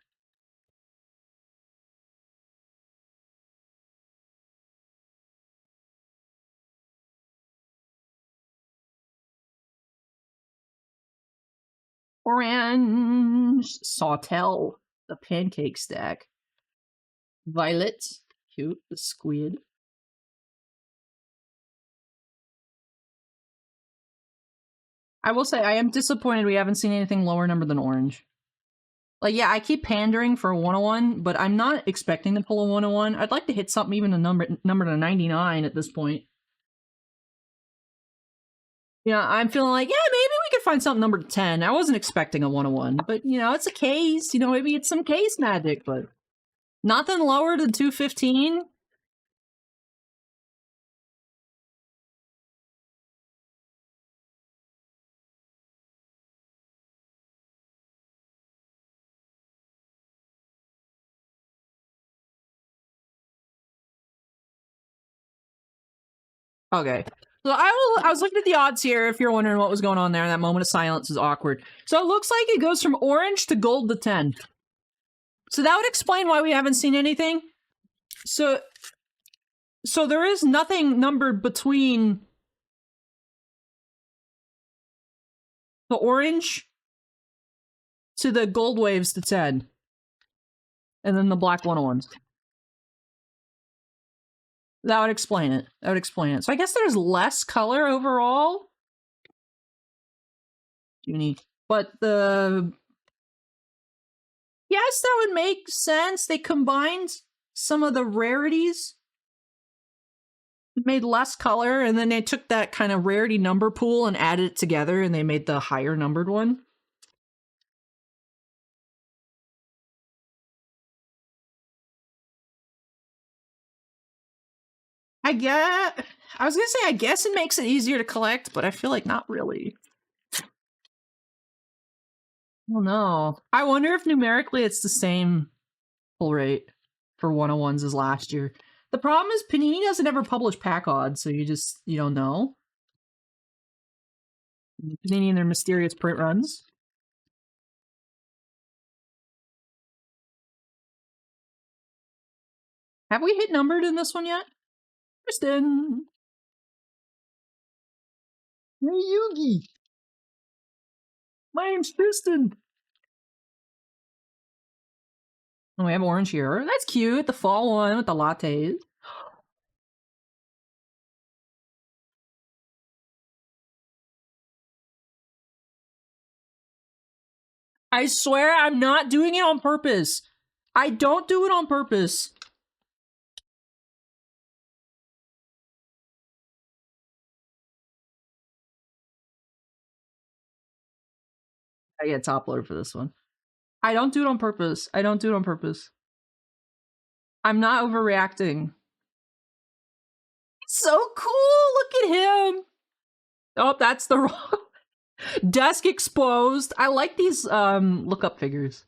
Speaker 1: Orange Sawtell, the pancake stack. Violet, cute, the squid. I will say, I am disappointed we haven't seen anything lower number than orange. Like, yeah, I keep pandering for a 101, but I'm not expecting to pull a 101. I'd like to hit something even a number to 99 at this point. Yeah, I'm feeling like, yeah, maybe we could find something number 10. I wasn't expecting a 101, but, it's a case. Maybe it's some case magic, but nothing lower than 215. Okay. So I was looking at the odds here. If you're wondering what was going on there, that moment of silence is awkward. So it looks like it goes from orange to gold to 10. So that would explain why we haven't seen anything. So there is nothing numbered between the orange to the gold waves to 10. And then the black 101s. That would explain it. That would explain it. So I guess there's less color overall. Unique. But the... Yes, that would make sense. They combined some of the rarities. Made less color, and then they took that kind of rarity number pool and added it together, and they made the higher numbered one. I was gonna say, I guess it makes it easier to collect, but I feel like not really. Oh no. I wonder if numerically it's the same pull rate for 101s as last year. The problem is Panini doesn't ever publish pack odds, so you don't know. Panini and their mysterious print runs. Have we hit numbered in this one yet? Kristen! Hey, Yugi! My name's Kristen! Oh, we have orange here. That's cute. The fall one with the lattes. I swear I'm not doing it on purpose. I don't do it on purpose. I get top loader for this one. I don't do it on purpose. I don't do it on purpose. I'm not overreacting. It's so cool. Look at him. Oh, that's the wrong desk exposed. I like these lookup figures.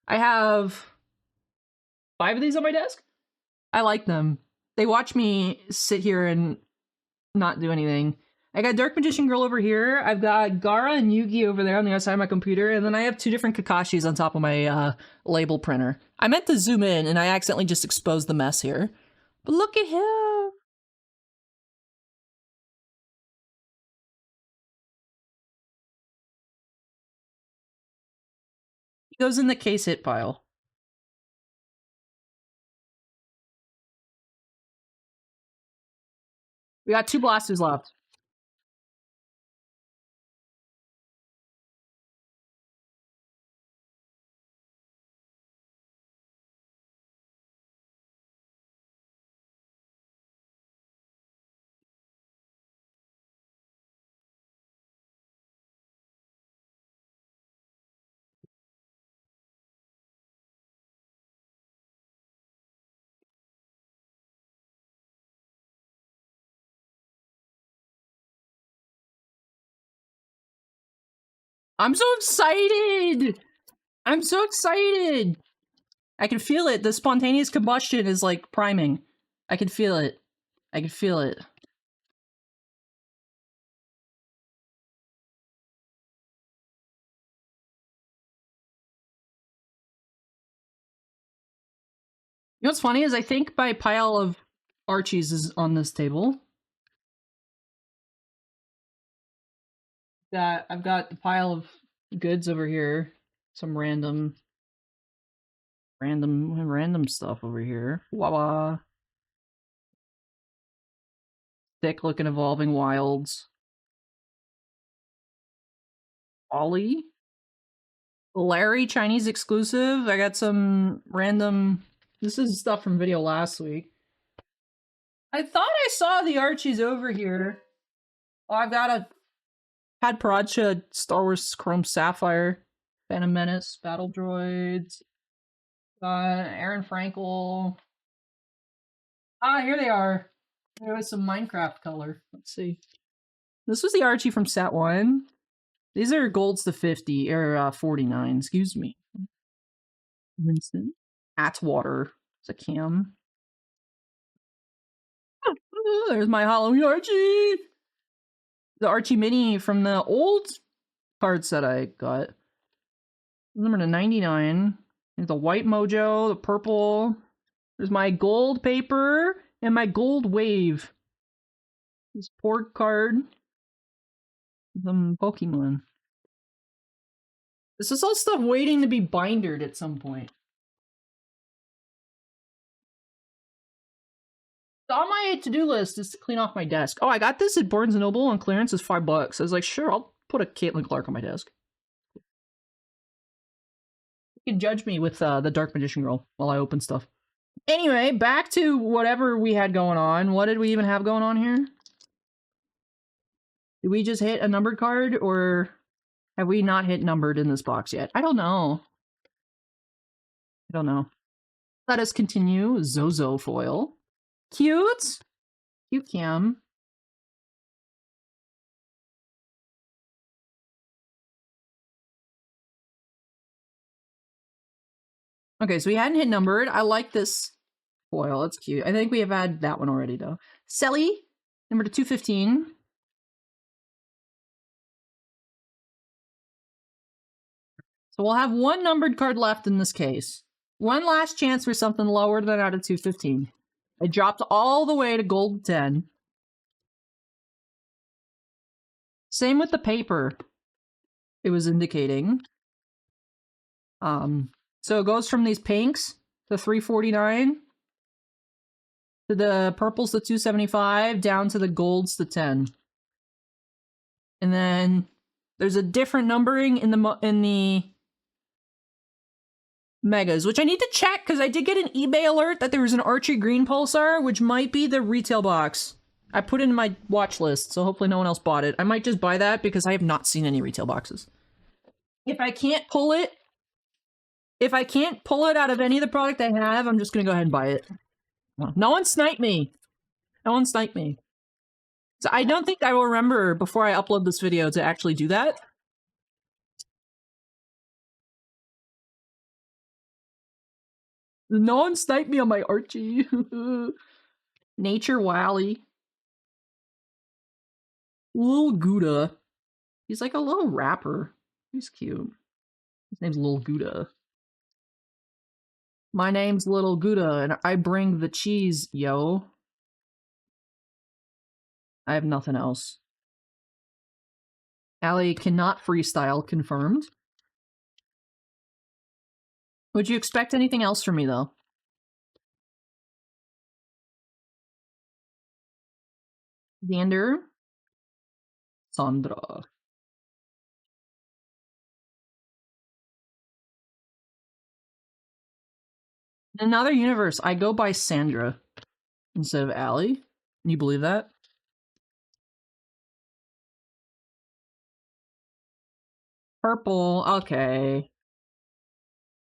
Speaker 1: I have 5 of these on my desk. I like them. They watch me sit here and not do anything. I got Dark Magician Girl over here. I've got Gara and Yugi over there on the other side of my computer. And then I have 2 different Kakashis on top of my label printer. I meant to zoom in and I accidentally just exposed the mess here. But look at him. He goes in the case hit pile. We got 2 blasters left. I'm so excited! I'm so excited! I can feel it. The spontaneous combustion is like priming. I can feel it. I can feel it. You know what's funny is I think my pile of Archies is on this table. That I've got the pile of goods over here. Some random stuff over here. Wah. Thick looking evolving wilds. Ollie. Larry Chinese exclusive. I got some random. This is stuff from video last week. I thought I saw the Archies over here. Oh, I've got a Pad Paracha, Star Wars Chrome Sapphire, Phantom Menace, Battle Droids, Aaron Frankel. Ah, here they are. There was some Minecraft color. Let's see. This was the Archie from set 1. These are golds to 50, or 49, excuse me. Vincent. Atwater. It's a cam. There's my Halloween Archie! The Archie Mini from the old card set I got. Number to 99. There's the white mojo, the purple. There's my gold paper and my gold wave. This port card. Some Pokemon. This is all stuff waiting to be bindered at some point. On my to-do list is to clean off my desk. Oh, I got this at Barnes & Noble on clearance. It's $5. I was like, sure, I'll put a Caitlin Clark on my desk. You can judge me with the Dark Magician Girl while I open stuff. Anyway, back to whatever we had going on. What did we even have going on here? Did we just hit a numbered card, or have we not hit numbered in this box yet? I don't know. I don't know. Let us continue. Zozo foil. Cute. Cute Cam. Okay, so we hadn't hit numbered. I like this foil. It's cute. I think we have had that one already, though. Selly, number to 215. So we'll have one numbered card left in this case. One last chance for something lower than out of 215. I dropped all the way to gold 10. Same with the paper. It was indicating. So it goes from these pinks to 349 to the purples to 275 down to the golds to 10. And then there's a different numbering in the megas, which I need to check because I did get an eBay alert that there was an Archie Green Pulsar, which might be the retail box. I put it in my watch list, so hopefully no one else bought it. I might just buy that because I have not seen any retail boxes. If I can't pull it out of any of the product I have, I'm just gonna go ahead and buy it. No one sniped me. No one sniped me. So I don't think I will remember before I upload this video to actually do that. No one sniped me on my Archie. Nature Wally. Lil Gouda. He's like a little rapper. He's cute. His name's Lil Gouda. My name's Little Gouda, and I bring the cheese, yo. I have nothing else. Allie cannot freestyle, confirmed. Would you expect anything else from me, though? Xander. Sandra. In another universe, I go by Sandra instead of Allie. Can you believe that? Purple, okay.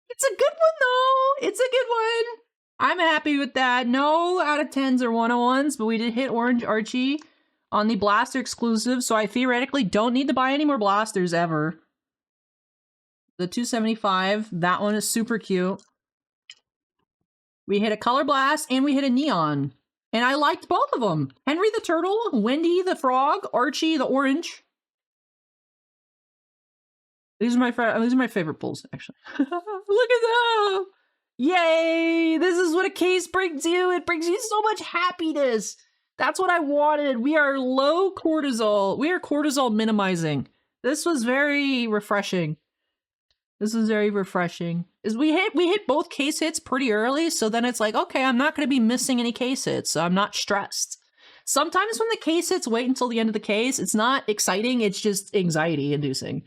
Speaker 1: It's a good one, though! It's a good one! I'm happy with that. No out of 10s or 101s, but we did hit Orange Archie on the Blaster exclusive, so I theoretically don't need to buy any more Blasters ever. The 275, that one is super cute. We hit a Color Blast, and we hit a Neon. And I liked both of them. Henry the Turtle, Wendy the Frog, Archie the Orange. These are my favorite pulls, actually. Look at that! Yay! This is what a case brings you. It brings you so much happiness. That's what I wanted. We are low cortisol. We are cortisol minimizing. This was very refreshing. This is very refreshing. We hit both case hits pretty early, so then it's like, okay, I'm not going to be missing any case hits, so I'm not stressed. Sometimes when the case hits wait until the end of the case, it's not exciting, it's just anxiety inducing.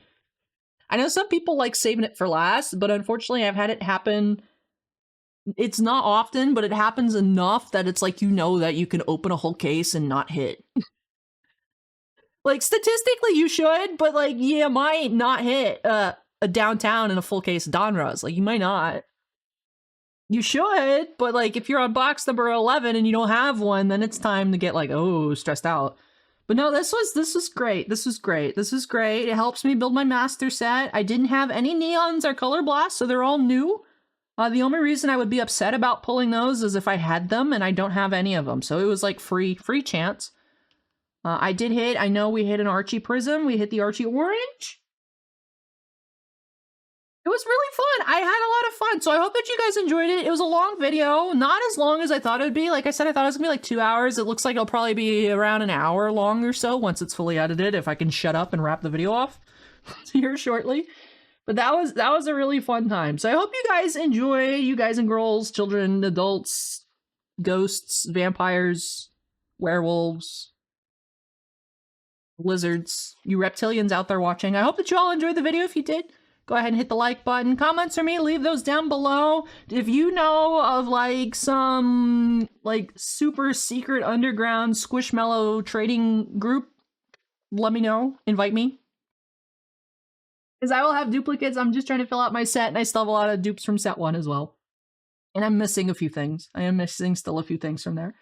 Speaker 1: I know some people like saving it for last, but unfortunately I've had it happen. It's not often, but it happens enough that it's like, you know, that you can open a whole case and not hit. Like, statistically you should, but like, you might not hit a downtown in a full case of Donruss. Like, you might not. You should, but like, if you're on box number 11 and you don't have one, then it's time to get like, oh, stressed out. But no, this was great. This was great. This is great. It helps me build my master set. I didn't have any neons or color blasts, so they're all new. The only reason I would be upset about pulling those is if I had them and I don't have any of them. So it was like free chance. I did hit, I know we hit an Archie Prism. We hit the Archie Orange. It was really fun. I had a lot of fun. So I hope that you guys enjoyed it. It was a long video, not as long as I thought it would be. Like I said, I thought it was gonna be like 2 hours. It looks like it'll probably be around an hour long or so once it's fully edited, if I can shut up and wrap the video off here shortly. But that was a really fun time. So I hope you guys enjoy, you guys and girls, children, adults, ghosts, vampires, werewolves, lizards, you reptilians out there watching. I hope that you all enjoyed the video. If you did, go ahead and hit the like button. Comments for me, leave those down below. If you know of like some like super secret underground Squishmallow trading group, let me know. Invite me. Because I will have duplicates. I'm just trying to fill out my set, and I still have a lot of dupes from set 1 as well. And I'm missing a few things. I am missing still a few things from there.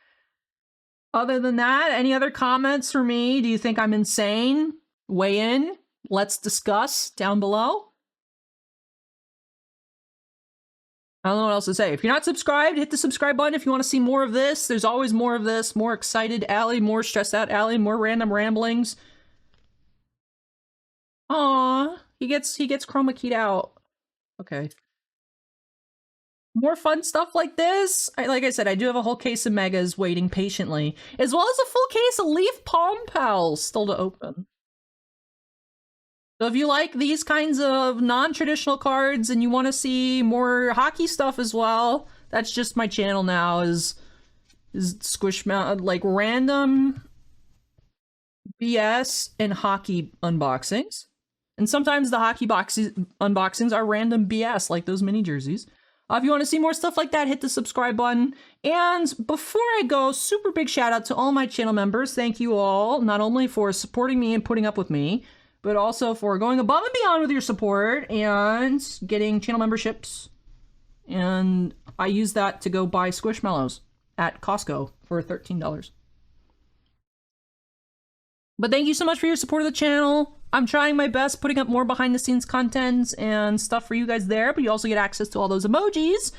Speaker 1: Other than that, any other comments for me? Do you think I'm insane? Weigh in. Let's discuss down below. I don't know what else to say. If you're not subscribed, hit the subscribe button if you want to see more of this. There's always more of this. More excited Allie, more stressed out Allie, more random ramblings. Aww, he gets chroma keyed out. Okay. More fun stuff like this. Like I said, I do have a whole case of megas waiting patiently, as well as a full case of Leaf Palm Pals still to open. So if you like these kinds of non-traditional cards and you want to see more hockey stuff as well, that's just my channel now, is Squishmallow, like random BS and hockey unboxings. And sometimes the hockey unboxings are random BS, like those mini jerseys. If you want to see more stuff like that, hit the subscribe button. And before I go, super big shout out to all my channel members. Thank you all, not only for supporting me and putting up with me, but also for going above and beyond with your support and getting channel memberships. And I use that to go buy Squishmallows at Costco for $13. But thank you so much for your support of the channel. I'm trying my best putting up more behind the scenes content and stuff for you guys there, but you also get access to all those emojis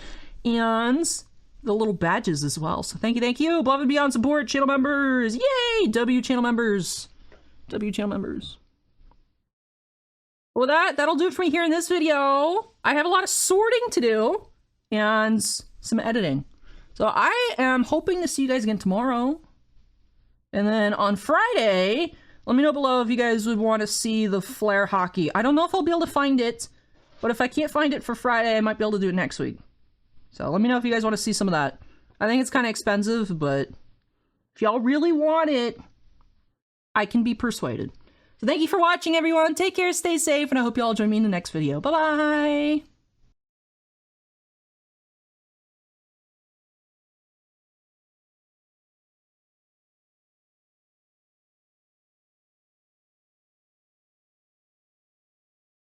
Speaker 1: and the little badges as well. So thank you. Above and beyond support, channel members. Yay! W channel members. W channel members. Well, that'll do it for me here in this video. I have a lot of sorting to do and some editing. So I am hoping to see you guys again tomorrow. And then on Friday, let me know below if you guys would want to see the Flare Hockey. I don't know if I'll be able to find it, but if I can't find it for Friday, I might be able to do it next week. So let me know if you guys want to see some of that. I think it's kind of expensive, but if y'all really want it, I can be persuaded. So thank you for watching, everyone. Take care, stay safe, and I hope you all join me in the next video. Bye-bye!